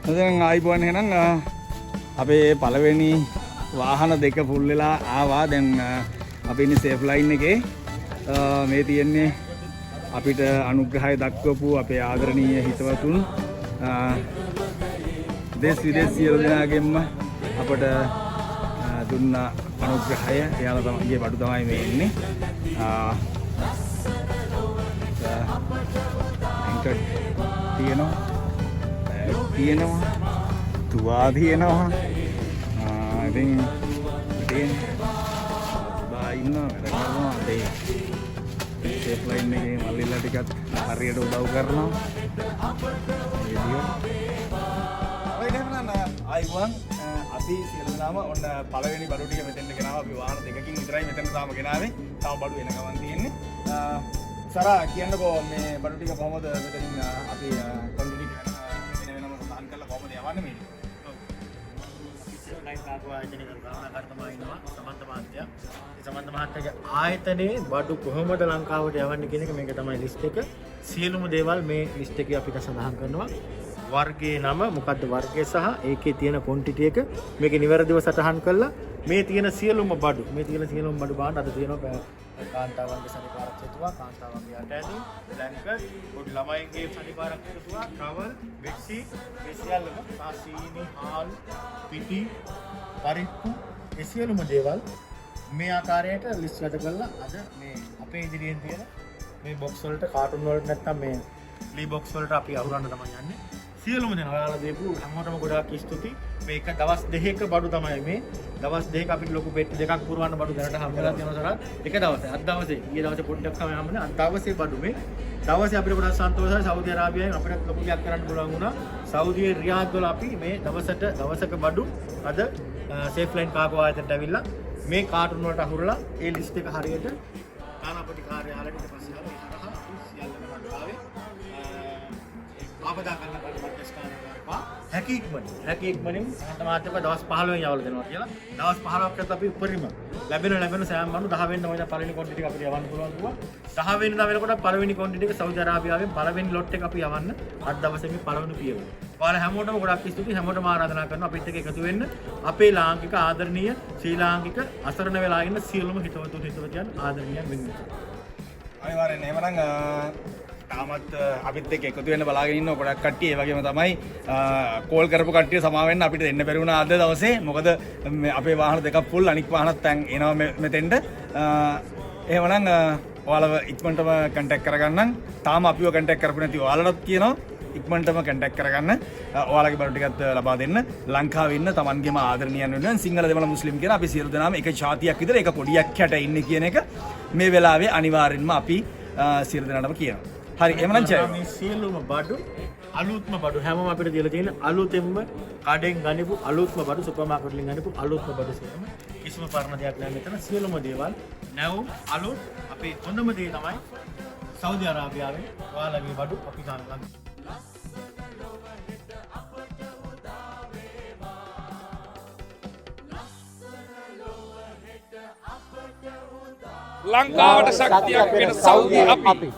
දැන් ආයිබෝන් එහෙනම් අපේ පළවෙනි වාහන දෙක ෆුල් වෙලා ආවා. දැන් අපි ඉන්නේ සේෆ් ලයින් එකේ. මේ තියෙන්නේ අපිට අනුග්‍රහය දක්වපු අපේ ආදරණීය හිතවතුන් දේශ විදේශ සියලු දෙනාගෙන්ම අපට දුන්න අනුග්‍රහය. එයාලා තමයිගේ බඩු තමයි මේ ඉන්නේ. ඇන්කර් තියෙනවා තුවා තියෙනවා. ඉතින් ඉන්නවා වැඩ කරනවා. අපේ සේෆ් ලයින් එකේ මල්ලිලා ටිකත් හරියට උදව් කරනවා. ආයිබෝන් අපි සියලු දෙනාම ඔන්න පළවෙනි බඩු ටික මෙතෙන්ට ගෙනාවා. අපි වාහන දෙකකින් විතරයි මෙතෙන්ට තාම ගෙනාවේ. තාම බඩු එන ගමන් තියෙන්නේ. සරා කියන්නකෝ මේ බඩු ටික කොහොමද මෙතනින් අපි කොන්ටිනි වෙනම සඳහන් කරලා කොහොමද යවන්නේ මේ? ලයින් කාර්ය ආයතනයේ කර්මකාරකමා ඉන්නවා සමන්ත මහත්තයා. ඒ සමන්ත මහත්තයාගේ ආයතනයේ බඩු කොහොමද ලංකාවට යවන්නේ කියන එක මේක තමයි ලිස්ට් එක. සියලුම දේවල් මේ ලිස්ට් එකේ අපිට සඳහන් කරනවා. වර්ගයේ නම මොකද්ද වර්ගය සහ ඒකේ තියෙන ක්වොන්ටිටි එක මේකේ නිවැරදිව සටහන් කරලා මේ තියෙන සියලුම බඩු බාන්න අද තියෙනවා කාන්තාවන්ගේ සනිපාරක් හේතුවා කාන්තාවන්ගේ යට ඇඳුම් බ්ලැන්කට් පොඩි ළමයින්ගේ සනිපාරක් හේතුවා ටවල් බෙඩ්ෂීට් මේ සියල්ලම සීනි හාල් පිටි පරිප්පු ඒ සියලුම දේවල් මේ ආකාරයට ලිස්ට් ගත කරලා අද මේ අපේ ඉදිරියෙන් තියෙන මේ බොක්ස් වලට කාටුන් වලට නැත්තම් මේ ලී බොක්ස් වලට අපි අහුරන්න තමයි යන්නේ. සියලුම දෙනා ඔයාලා දීපු හැමෝටම ගොඩාක් ස්තුතියි. මේක දවස් දෙකක බඩු තමයි මේ. දවස් දෙකක අපිට ලොකු පෙට්ටි දෙකක් පුරවන්න බඩු දැනට හම්බෙලා තියෙනවා සරත්. එක දවසේ අද දවසේ ඊයේ දවසේ පොඩ්ඩක් තමයි හම්බුනේ. අද දවසේ බඩු මේ. දවසේ අපිට ගොඩාක් සන්තෝෂයි. සෞදි අරාබියාවෙන් අපිට ලොකු දෙයක් කරන්න පුළුවන් වුණා. සෞදියේ රියාද් වල අපි මේ දවසක බඩු අද සේෆ් ලයින් කාර්ගෝ ආයතනයට ඇවිල්ලා මේ කාටුන් වලට අහුරලා ඒ ලිස්ට් එක හරියට තානාපති කාර්යාලයට ඊට පස්සේ අපි හරහා සියල්ලම ලංකාවේ ආපදා කරන මධ්‍යස්ථානය කරපා හැකි ඉක්මනින් සමාජයට දවස් 15 යවලා දෙනවා කියලා. දවස් 15කට අපි උපරිම ලැබෙන සෑම මනු 10 වෙනිදා මොකද පළවෙනි ක්වොන්ටිටි එක අපිට යවන්න පුළුවන් කිව්වා. 10 වෙනිදා වෙනකොට පළවෙනි ක්වොන්ටිටි එක සෞදි අරාබියාවෙන් පළවෙනි ලොට් එක අපි යවන්න අද දවසේ මේ පළවෙනි පියවර. ඔයාලා හැමෝටම ගොඩක් ස්තුතියි. හැමෝටම ආරාධනා කරනවා අපිත් එක්ක එකතු වෙන්න. අපේ ලාංකික ආදරණීය ශ්‍රී ලාංකික අසරණ වෙලා ඉන්න සියලුම හිතවතුන් ආදරණීයන් වෙන්න. අනිවාර්යෙන් එහෙමනම් තාමත් අපිත් එක්ක එකතු වෙන්න බලාගෙන ඉන්න ගොඩක් කට්ටිය. ඒ වගේම තමයි කෝල් කරපු කට්ටිය සමා වෙන්න අපිට දෙන්න බැරි වුණා අද දවසේ. මොකද අපේ වාහන දෙකක් ෆුල් අනික් වාහනත් දැන් එනවා මෙතෙන්ට. එහෙමනම් ඔයාලව ඉක්මනටම කන්ටැක්ට් කරගන්නම්. තාම අපිව කන්ටැක්ට් කරපු නැති ඔයාලටත් කියනවා ඉක්මනටම කන්ටැක්ට් කරගන්න. ඔයාලගේ බඩු ටිකත් ලබා දෙන්න. ලංකාවේ ඉන්න Tamanගේම ආදරණීයන් වෙනුවෙන් සිංහල දෙමළ මුස්ලිම් කියන අපි සියලු දෙනාම එක ජාතියක් විතර එක පොඩියක් යට ඉන්නේ කියන එක මේ වෙලාවේ අනිවාර්යෙන්ම අපි සියලු දෙනාටම කියනවා. හරි එහෙමනම් ජය. මේ සියලුම බඩු අලුත්ම බඩු හැමෝම අපිට දීලා තියෙන අලුතෙන්ම කඩෙන් ගනිපු අලුත්ම බඩු සුපර් මාකට් වලින් ගනිපු අලුත්ම බඩු සියලුම කිසිම පරණ දෙයක් නෑ මෙතන. සියලුම දේවල් නැවුම් අලුත් අපේ හොඳම දේ තමයි සෞදි අරාබියාවේ ඔයාලගේ බඩු අපි ගන්න. ලංකාවට ශක්තියක් වෙන සෞදි අපි